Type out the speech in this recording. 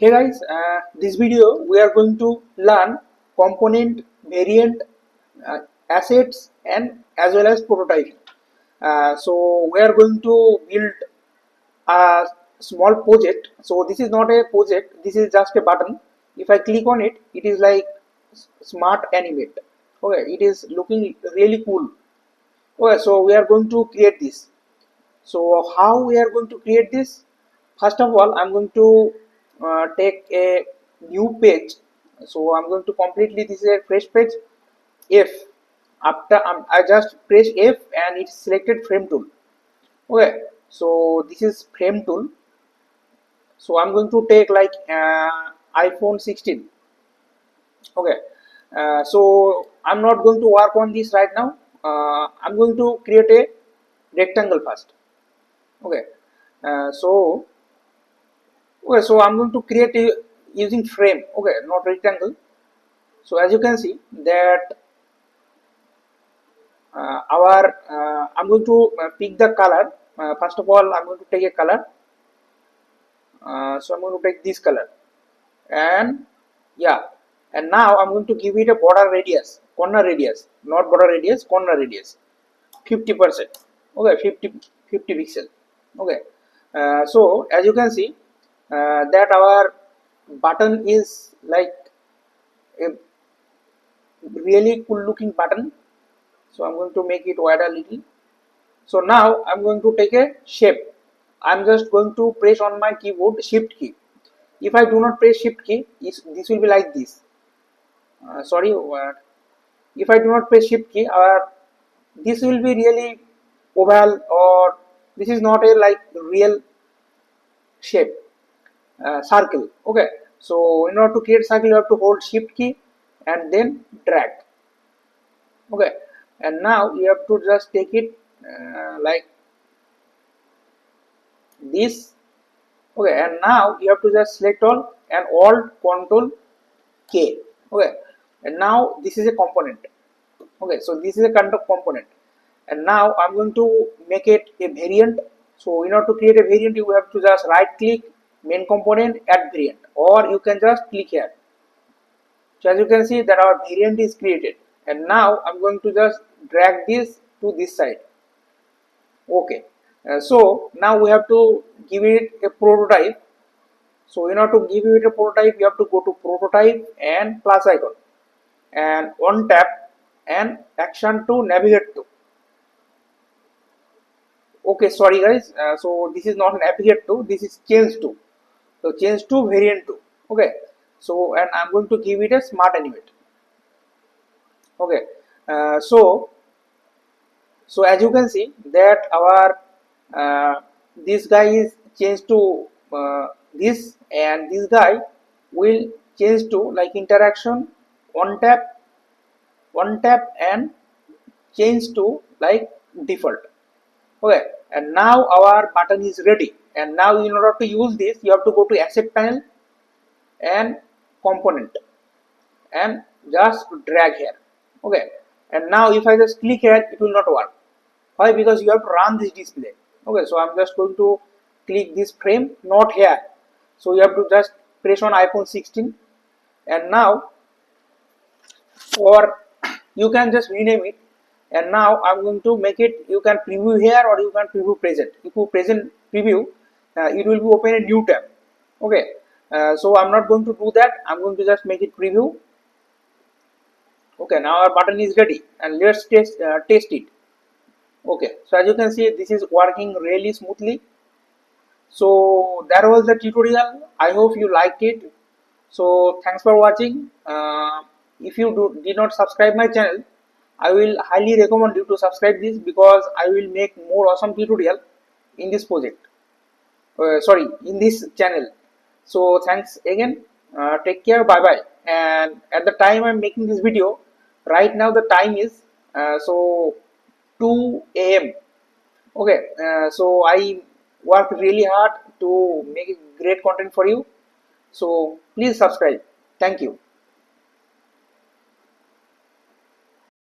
Hey guys, this video we are going to learn component, variant, assets and as well as prototyping. So we are going to build a small project. So this is not a project, this is just a button. If I click on it, it is like smart animate. Okay, it is looking really cool. Okay, so we are going to create this. So how we are going to create this? First of all, I'm going to take a new page. So I'm going to completely, this is a fresh page. F after I just press F and it's selected frame tool. Okay, so this is frame tool. So I'm going to take like iPhone 16. Okay, so I'm not going to work on this right now. I'm going to create a rectangle first. Okay, so okay, so I'm going to create a using frame. Okay, not rectangle. So as you can see that I'm going to pick the color. First of all, I'm going to take a color. So I'm going to take this color, and yeah, and now I'm going to give it a border radius, corner radius, not border radius, corner radius, 50%. Okay, 50 pixel. Okay, so as you can see that our button is like a really cool looking button. So I'm going to make it wide a little. So now I'm going to take a shape. I'm just going to press on my keyboard shift key. If I do not press shift key, this will be like this. Sorry, if I do not press shift key, this will be really oval, or this is not a like real shape, circle. Okay, so in order to create circle, you have to hold shift key and then drag. Okay, and now you have to just take it like this. Okay, and now you have to just select all and alt control K. Okay, and now this is a component. Okay, so this is a kind of component, and now I'm going to make it a variant. So in order to create a variant, you have to just right click main component, add variant, or you can just click here. So as you can see that our variant is created, and now I'm going to just drag this to this side. Okay, so now we have to give it a prototype. So in order to give it a prototype, you have to go to prototype and plus icon and on tap and action to navigate to. Okay, sorry guys, so this is not navigate to, this is change to. So change to variant to. Okay, so and I'm going to give it a smart animate. Okay, so as you can see that our this guy is changed to this, and this guy will change to like interaction one tap and change to like default. Okay, and now our button is ready, and now in order to use this you have to go to asset panel and component and just drag here. Okay, and now if I just click here, it will not work. Why? Because you have to run this display. Okay, so I'm just going to click this frame, not here. So you have to just press on iPhone 16, and now, or you can just rename it. And now I'm going to make it, you can preview here or you can preview present. If you present preview, it will be open a new tab. Okay, so I'm not going to do that. I'm going to just make it preview. Okay, now our button is ready, and let's test it. Okay, so as you can see, this is working really smoothly. So that was the tutorial. I hope you liked it. So thanks for watching. If you did not subscribe my channel, I will highly recommend you to subscribe this, because I will make more awesome tutorial in this project. Sorry, in this channel. So thanks again. Take care. Bye bye. And at the time I'm making this video, right now the time is so 2 a.m. Okay, so I work really hard to make great content for you. So please subscribe. Thank you.